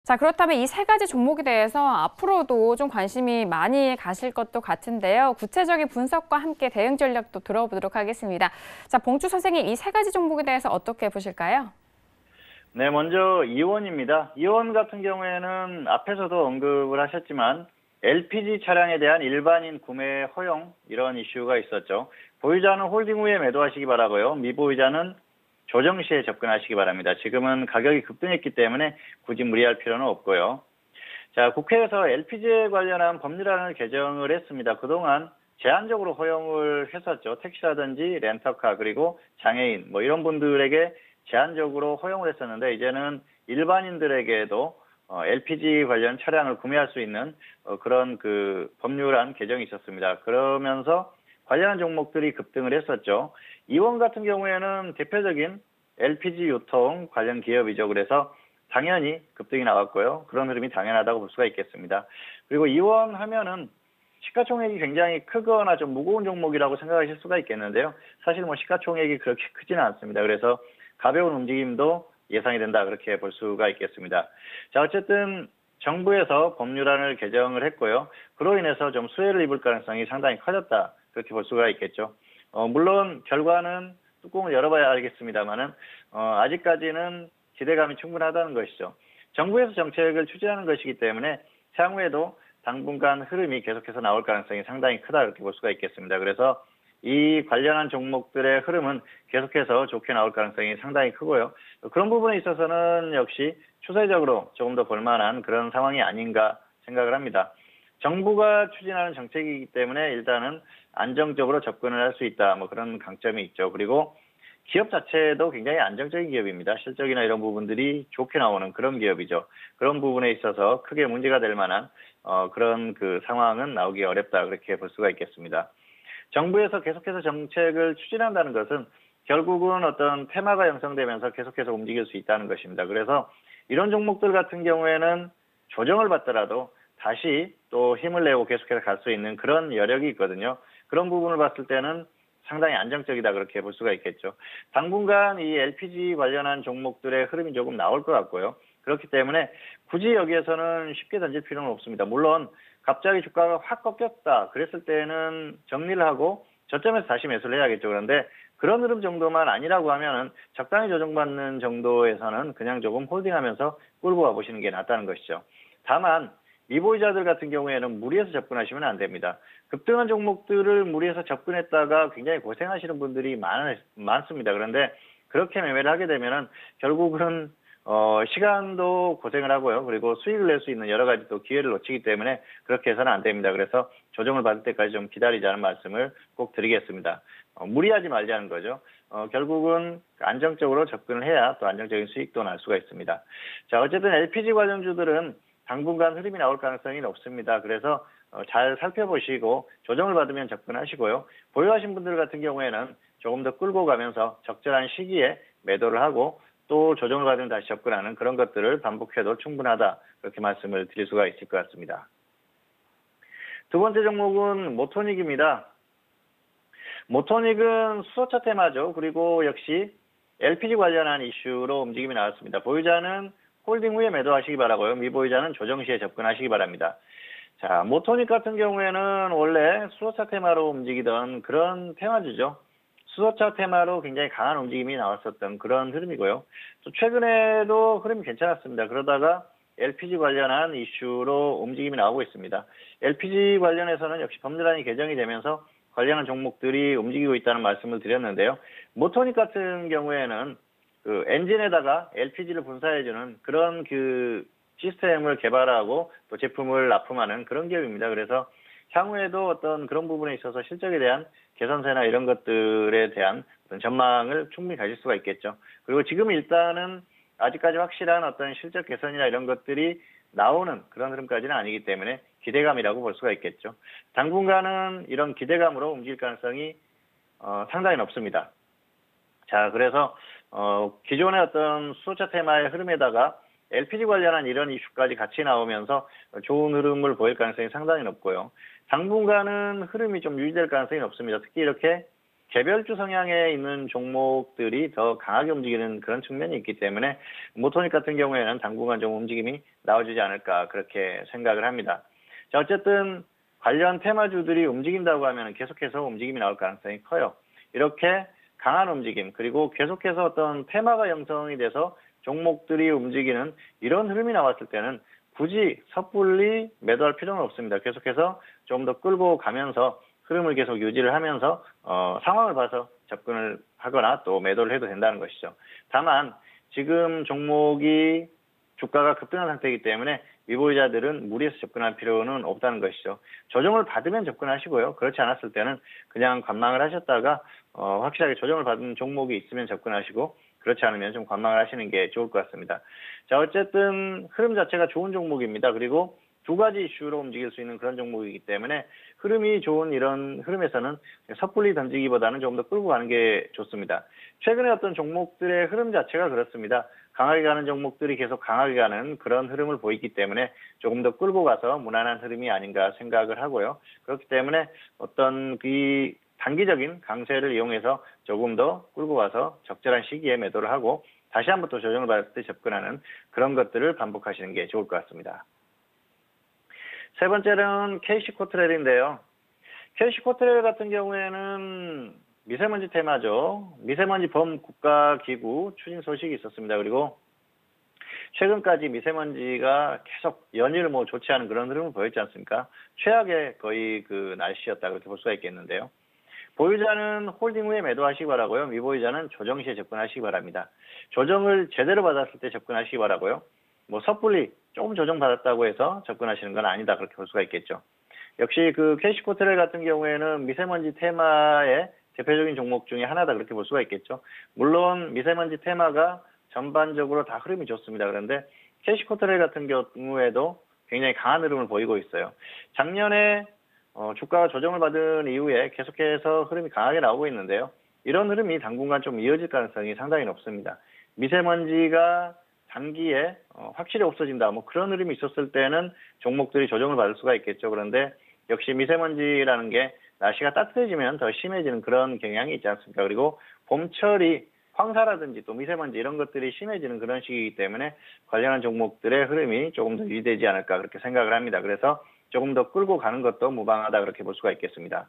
자, 그렇다면 이 세 가지 종목에 대해서 앞으로도 좀 관심이 많이 가실 것도 같은데요. 구체적인 분석과 함께 대응 전략도 들어보도록 하겠습니다. 자, 봉주 선생님, 이 세 가지 종목에 대해서 어떻게 보실까요? 네, 먼저 이원입니다. 이원 같은 경우에는 앞에서도 언급을 하셨지만 LPG 차량에 대한 일반인 구매 허용 이런 이슈가 있었죠. 보유자는 홀딩 후에 매도하시기 바라고요. 미보유자는 조정 시에 접근하시기 바랍니다. 지금은 가격이 급등했기 때문에 굳이 무리할 필요는 없고요. 자, 국회에서 LPG에 관련한 법률안을 개정을 했습니다. 그동안 제한적으로 허용을 했었죠. 택시라든지 렌터카 그리고 장애인 뭐 이런 분들에게 제한적으로 허용을 했었는데 이제는 일반인들에게도 LPG 관련 차량을 구매할 수 있는 그런 그 법률안 개정이 있었습니다. 그러면서 관련한 종목들이 급등을 했었죠. 이원 같은 경우에는 대표적인 LPG 유통 관련 기업이죠. 그래서 당연히 급등이 나왔고요. 그런 흐름이 당연하다고 볼 수가 있겠습니다. 그리고 이원 하면은 시가총액이 굉장히 크거나 좀 무거운 종목이라고 생각하실 수가 있겠는데요. 사실 뭐 시가총액이 그렇게 크지는 않습니다. 그래서 가벼운 움직임도 예상이 된다 그렇게 볼 수가 있겠습니다. 자, 어쨌든 정부에서 법률안을 개정을 했고요. 그로 인해서 좀 수혜를 입을 가능성이 상당히 커졌다 그렇게 볼 수가 있겠죠. 물론 결과는 뚜껑을 열어봐야 알겠습니다만은 아직까지는 기대감이 충분하다는 것이죠. 정부에서 정책을 추진하는 것이기 때문에 향후에도 당분간 흐름이 계속해서 나올 가능성이 상당히 크다 이렇게 볼 수가 있겠습니다. 그래서 이 관련한 종목들의 흐름은 계속해서 좋게 나올 가능성이 상당히 크고요. 그런 부분에 있어서는 역시 추세적으로 조금 더 볼만한 그런 상황이 아닌가 생각을 합니다. 정부가 추진하는 정책이기 때문에 일단은 안정적으로 접근을 할 수 있다. 뭐 그런 강점이 있죠. 그리고 기업 자체도 굉장히 안정적인 기업입니다. 실적이나 이런 부분들이 좋게 나오는 그런 기업이죠. 그런 부분에 있어서 크게 문제가 될 만한 그런 그 상황은 나오기 어렵다 그렇게 볼 수가 있겠습니다. 정부에서 계속해서 정책을 추진한다는 것은 결국은 어떤 테마가 형성되면서 계속해서 움직일 수 있다는 것입니다. 그래서 이런 종목들 같은 경우에는 조정을 받더라도 다시 또 힘을 내고 계속해서 갈 수 있는 그런 여력이 있거든요. 그런 부분을 봤을 때는 상당히 안정적이다 그렇게 볼 수가 있겠죠. 당분간 이 LPG 관련한 종목들의 흐름이 조금 나올 것 같고요. 그렇기 때문에 굳이 여기에서는 쉽게 던질 필요는 없습니다. 물론 갑자기 주가가 확 꺾였다 그랬을 때는 정리를 하고 저점에서 다시 매수를 해야겠죠. 그런데 그런 흐름 정도만 아니라고 하면은 적당히 조정받는 정도에서는 그냥 조금 홀딩하면서 끌고 가보시는 게 낫다는 것이죠. 다만 미보유자들 같은 경우에는 무리해서 접근하시면 안 됩니다. 급등한 종목들을 무리해서 접근했다가 굉장히 고생하시는 분들이 많습니다. 그런데 그렇게 매매를 하게 되면은 결국은 시간도 고생을 하고요. 그리고 수익을 낼 수 있는 여러 가지 또 기회를 놓치기 때문에 그렇게 해서는 안 됩니다. 그래서 조정을 받을 때까지 좀 기다리자는 말씀을 꼭 드리겠습니다. 무리하지 말자는 거죠. 결국은 안정적으로 접근을 해야 또 안정적인 수익도 날 수가 있습니다. 자, 어쨌든 LPG 관련주들은 당분간 흐름이 나올 가능성이 높습니다. 그래서 잘 살펴보시고 조정을 받으면 접근하시고요. 보유하신 분들 같은 경우에는 조금 더 끌고 가면서 적절한 시기에 매도를 하고 또 조정을 받으면 다시 접근하는 그런 것들을 반복해도 충분하다. 그렇게 말씀을 드릴 수가 있을 것 같습니다. 두 번째 종목은 모토닉입니다. 모토닉은 수소차 테마죠. 그리고 역시 LPG 관련한 이슈로 움직임이 나왔습니다. 보유자는 홀딩 후에 매도하시기 바라고요. 미보유자는 조정 시에 접근하시기 바랍니다. 자, 모토닉 같은 경우에는 원래 수소차 테마로 움직이던 그런 테마주죠. 수소차 테마로 굉장히 강한 움직임이 나왔었던 그런 흐름이고요. 또 최근에도 흐름이 괜찮았습니다. 그러다가 LPG 관련한 이슈로 움직임이 나오고 있습니다. LPG 관련해서는 역시 법률안이 개정이 되면서 관련한 종목들이 움직이고 있다는 말씀을 드렸는데요. 모토닉 같은 경우에는 그 엔진에다가 LPG를 분사해주는 그런 그 시스템을 개발하고 또 제품을 납품하는 그런 기업입니다. 그래서 향후에도 어떤 그런 부분에 있어서 실적에 대한 개선세나 이런 것들에 대한 어떤 전망을 충분히 가질 수가 있겠죠. 그리고 지금 일단은 아직까지 확실한 어떤 실적 개선이나 이런 것들이 나오는 그런 흐름까지는 아니기 때문에 기대감이라고 볼 수가 있겠죠. 당분간은 이런 기대감으로 움직일 가능성이 상당히 높습니다. 자, 그래서 기존의 어떤 수소차 테마의 흐름에다가 LPG 관련한 이런 이슈까지 같이 나오면서 좋은 흐름을 보일 가능성이 상당히 높고요. 당분간은 흐름이 좀 유지될 가능성이 높습니다. 특히 이렇게 개별주 성향에 있는 종목들이 더 강하게 움직이는 그런 측면이 있기 때문에 모토닉 같은 경우에는 당분간 좀 움직임이 나와주지 않을까 그렇게 생각을 합니다. 자, 어쨌든 관련 테마주들이 움직인다고 하면 계속해서 움직임이 나올 가능성이 커요. 이렇게 강한 움직임 그리고 계속해서 어떤 테마가 형성이 돼서 종목들이 움직이는 이런 흐름이 나왔을 때는 굳이 섣불리 매도할 필요는 없습니다. 계속해서 좀 더 끌고 가면서 흐름을 계속 유지를 하면서 상황을 봐서 접근을 하거나 또 매도를 해도 된다는 것이죠. 다만 지금 종목이 주가가 급등한 상태이기 때문에 미보유자들은 무리해서 접근할 필요는 없다는 것이죠. 조정을 받으면 접근하시고요. 그렇지 않았을 때는 그냥 관망을 하셨다가 확실하게 조정을 받은 종목이 있으면 접근하시고 그렇지 않으면 좀 관망을 하시는 게 좋을 것 같습니다. 자, 어쨌든 흐름 자체가 좋은 종목입니다. 그리고 두 가지 이슈로 움직일 수 있는 그런 종목이기 때문에 흐름이 좋은 이런 흐름에서는 섣불리 던지기보다는 조금 더 끌고 가는 게 좋습니다. 최근에 어떤 종목들의 흐름 자체가 그렇습니다. 강하게 가는 종목들이 계속 강하게 가는 그런 흐름을 보이기 때문에 조금 더 끌고 가서 무난한 흐름이 아닌가 생각을 하고요. 그렇기 때문에 어떤 그 단기적인 강세를 이용해서 조금 더 끌고 가서 적절한 시기에 매도를 하고 다시 한번 또 조정을 받을 때 접근하는 그런 것들을 반복하시는 게 좋을 것 같습니다. 세 번째는 KC코트렐인데요. KC코트렐 같은 경우에는 미세먼지 테마죠. 미세먼지 범국가기구 추진 소식이 있었습니다. 그리고 최근까지 미세먼지가 계속 연일 좋지 않은 그런 흐름을 보였지 않습니까? 최악의 거의 그 날씨였다 그렇게 볼 수가 있겠는데요. 보유자는 홀딩 후에 매도하시기 바라고요. 미보유자는 조정 시에 접근하시기 바랍니다. 조정을 제대로 받았을 때 접근하시기 바라고요. 섣불리 조금 조정 받았다고 해서 접근하시는 건 아니다 그렇게 볼 수가 있겠죠. 역시 그 KC코트렐 같은 경우에는 미세먼지 테마의 대표적인 종목 중에 하나다 그렇게 볼 수가 있겠죠. 물론 미세먼지 테마가 전반적으로 다 흐름이 좋습니다. 그런데 KC코트렐 같은 경우에도 굉장히 강한 흐름을 보이고 있어요. 작년에 주가가 조정을 받은 이후에 계속해서 흐름이 강하게 나오고 있는데요. 이런 흐름이 당분간 좀 이어질 가능성이 상당히 높습니다. 미세먼지가 단기에 확실히 없어진다. 그런 흐름이 있었을 때는 종목들이 조정을 받을 수가 있겠죠. 그런데 역시 미세먼지라는 게 날씨가 따뜻해지면 더 심해지는 그런 경향이 있지 않습니까? 그리고 봄철이 황사라든지 또 미세먼지 이런 것들이 심해지는 그런 시기이기 때문에 관련한 종목들의 흐름이 조금 더 유지되지 않을까 그렇게 생각을 합니다. 그래서 조금 더 끌고 가는 것도 무방하다 그렇게 볼 수가 있겠습니다.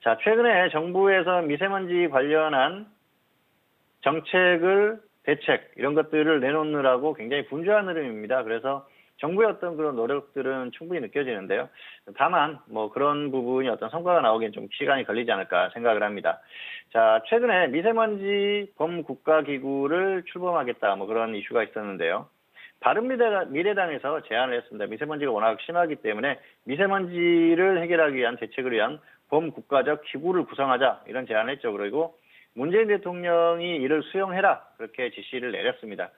자, 최근에 정부에서 미세먼지 관련한 정책을 대책 이런 것들을 내놓느라고 굉장히 분주한 흐름입니다. 그래서 정부의 어떤 그런 노력들은 충분히 느껴지는데요. 다만 그런 부분이 어떤 성과가 나오기엔 좀 시간이 걸리지 않을까 생각을 합니다. 자, 최근에 미세먼지 범국가기구를 출범하겠다 그런 이슈가 있었는데요. 바른미래당에서 제안을 했습니다. 미세먼지가 워낙 심하기 때문에 미세먼지를 해결하기 위한 대책을 위한 범국가적 기구를 구성하자 이런 제안을 했죠. 그리고 문재인 대통령이 이를 수용해라 그렇게 지시를 내렸습니다.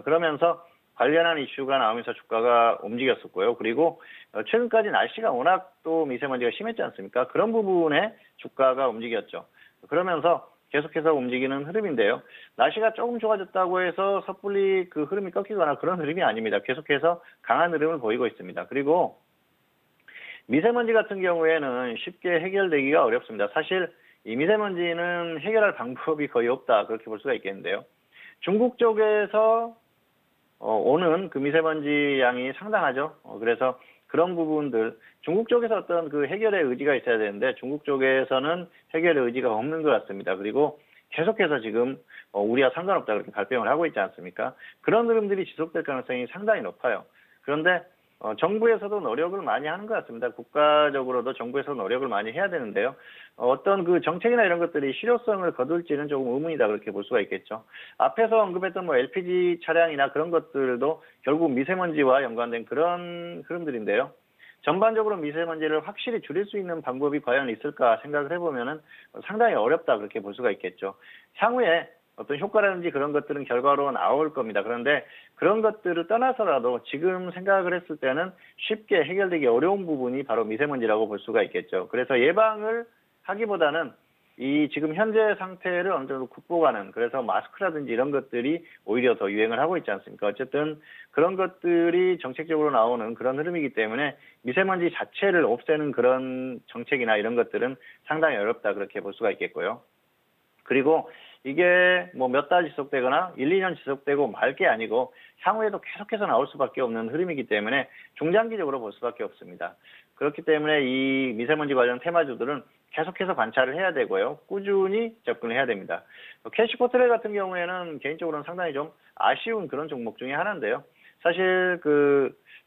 그러면서 관련한 이슈가 나오면서 주가가 움직였었고요. 그리고 최근까지 날씨가 워낙 또 미세먼지가 심했지 않습니까? 그런 부분에 주가가 움직였죠. 그러면서 계속해서 움직이는 흐름인데요. 날씨가 조금 좋아졌다고 해서 섣불리 그 흐름이 꺾이거나 그런 흐름이 아닙니다. 계속해서 강한 흐름을 보이고 있습니다. 그리고 미세먼지 같은 경우에는 쉽게 해결되기가 어렵습니다. 사실 이 미세먼지는 해결할 방법이 거의 없다 그렇게 볼 수가 있겠는데요. 중국 쪽에서 오는 그 미세먼지 양이 상당하죠. 그래서 그런 부분들 중국 쪽에서 어떤 그 해결의 의지가 있어야 되는데 중국 쪽에서는 해결의 의지가 없는 것 같습니다. 그리고 계속해서 지금 우리와 상관없다 그렇게 발뺌을 하고 있지 않습니까? 그런 흐름들이 지속될 가능성이 상당히 높아요. 그런데 정부에서도 노력을 많이 하는 것 같습니다. 국가적으로도 정부에서 노력을 많이 해야 되는데요. 어떤 그 정책이나 이런 것들이 실효성을 거둘지는 조금 의문이다 그렇게 볼 수가 있겠죠. 앞에서 언급했던 LPG 차량이나 그런 것들도 결국 미세먼지와 연관된 그런 흐름들인데요. 전반적으로 미세먼지를 확실히 줄일 수 있는 방법이 과연 있을까 생각을 해보면은 상당히 어렵다 그렇게 볼 수가 있겠죠. 향후에 어떤 효과라든지 그런 것들은 결과로 나올 겁니다. 그런데 그런 것들을 떠나서라도 지금 생각을 했을 때는 쉽게 해결되기 어려운 부분이 바로 미세먼지라고 볼 수가 있겠죠. 그래서 예방을 하기보다는 이 지금 현재 상태를 어느 정도 극복하는, 그래서 마스크라든지 이런 것들이 오히려 더 유행을 하고 있지 않습니까? 어쨌든 그런 것들이 정책적으로 나오는 그런 흐름이기 때문에 미세먼지 자체를 없애는 그런 정책이나 이런 것들은 상당히 어렵다, 그렇게 볼 수가 있겠고요. 그리고 이게 뭐 몇 달 지속되거나 1, 2년 지속되고 말 게 아니고 향후에도 계속해서 나올 수밖에 없는 흐름이기 때문에 중장기적으로 볼 수밖에 없습니다. 그렇기 때문에 이 미세먼지 관련 테마주들은 계속해서 관찰을 해야 되고요. 꾸준히 접근을 해야 됩니다. 캐시포트레 같은 경우에는 개인적으로는 상당히 좀 아쉬운 그런 종목 중에 하나인데요. 사실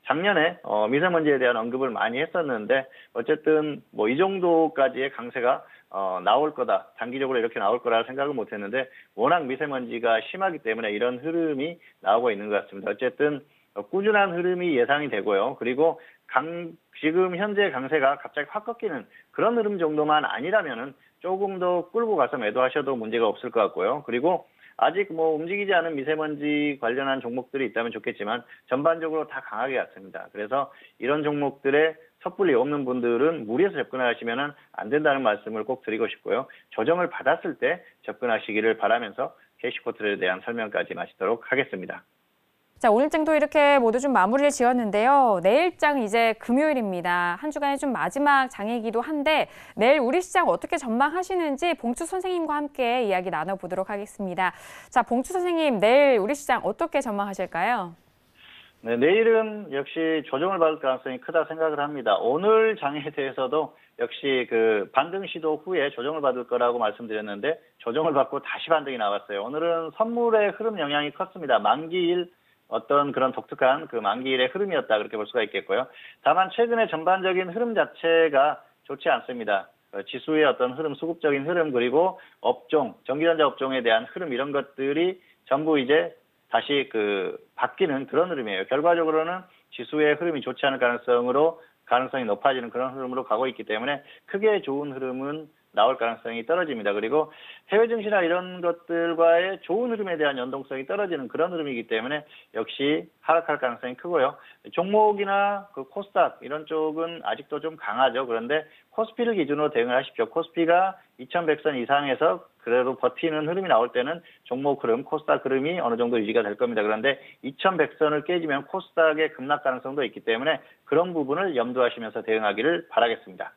작년에 미세먼지에 대한 언급을 많이 했었는데 어쨌든 뭐 이 정도까지의 강세가 나올 거다, 단기적으로 이렇게 나올 거라 생각은 못 했는데 워낙 미세먼지가 심하기 때문에 이런 흐름이 나오고 있는 것 같습니다. 어쨌든 꾸준한 흐름이 예상이 되고요. 그리고 지금 현재 강세가 갑자기 확 꺾이는 그런 흐름 정도만 아니라면은 조금 더 끌고 가서 매도하셔도 문제가 없을 것 같고요. 그리고 아직 뭐 움직이지 않은 미세먼지 관련한 종목들이 있다면 좋겠지만 전반적으로 다 강하게 갔습니다. 그래서 이런 종목들에 섣불리 없는 분들은 무리해서 접근하시면 안 된다는 말씀을 꼭 드리고 싶고요. 조정을 받았을 때 접근하시기를 바라면서 캐시포트에 대한 설명까지 마치도록 하겠습니다. 자, 오늘장도 이렇게 모두 좀 마무리를 지었는데요. 내일장 이제 금요일입니다. 한 주간의 좀 마지막 장이기도 한데 내일 우리 시장 어떻게 전망하시는지 봉추 선생님과 함께 이야기 나눠보도록 하겠습니다. 자, 봉추 선생님, 내일 우리 시장 어떻게 전망하실까요? 네, 내일은 역시 조정을 받을 가능성이 크다 생각을 합니다. 오늘 장에 대해서도 역시 반등 시도 후에 조정을 받을 거라고 말씀드렸는데 조정을 받고 다시 반등이 나왔어요. 오늘은 선물의 흐름 영향이 컸습니다. 만기일 어떤 그런 독특한 만기일의 흐름이었다, 그렇게 볼 수가 있겠고요. 다만 최근에 전반적인 흐름 자체가 좋지 않습니다. 지수의 어떤 흐름, 수급적인 흐름, 그리고 업종, 전기전자 업종에 대한 흐름, 이런 것들이 전부 이제 다시 바뀌는 그런 흐름이에요. 결과적으로는 지수의 흐름이 좋지 않을 가능성이 높아지는 그런 흐름으로 가고 있기 때문에 크게 좋은 흐름은 나올 가능성이 떨어집니다. 그리고 해외 증시나 이런 것들과의 좋은 흐름에 대한 연동성이 떨어지는 그런 흐름이기 때문에 역시 하락할 가능성이 크고요. 종목이나 코스닥 이런 쪽은 아직도 좀 강하죠. 그런데 코스피를 기준으로 대응을 하십시오. 코스피가 2100선 이상에서 그래도 버티는 흐름이 나올 때는 종목 흐름, 코스닥 흐름이 어느 정도 유지가 될 겁니다. 그런데 2100선을 깨지면 코스닥의 급락 가능성도 있기 때문에 그런 부분을 염두하시면서 대응하기를 바라겠습니다.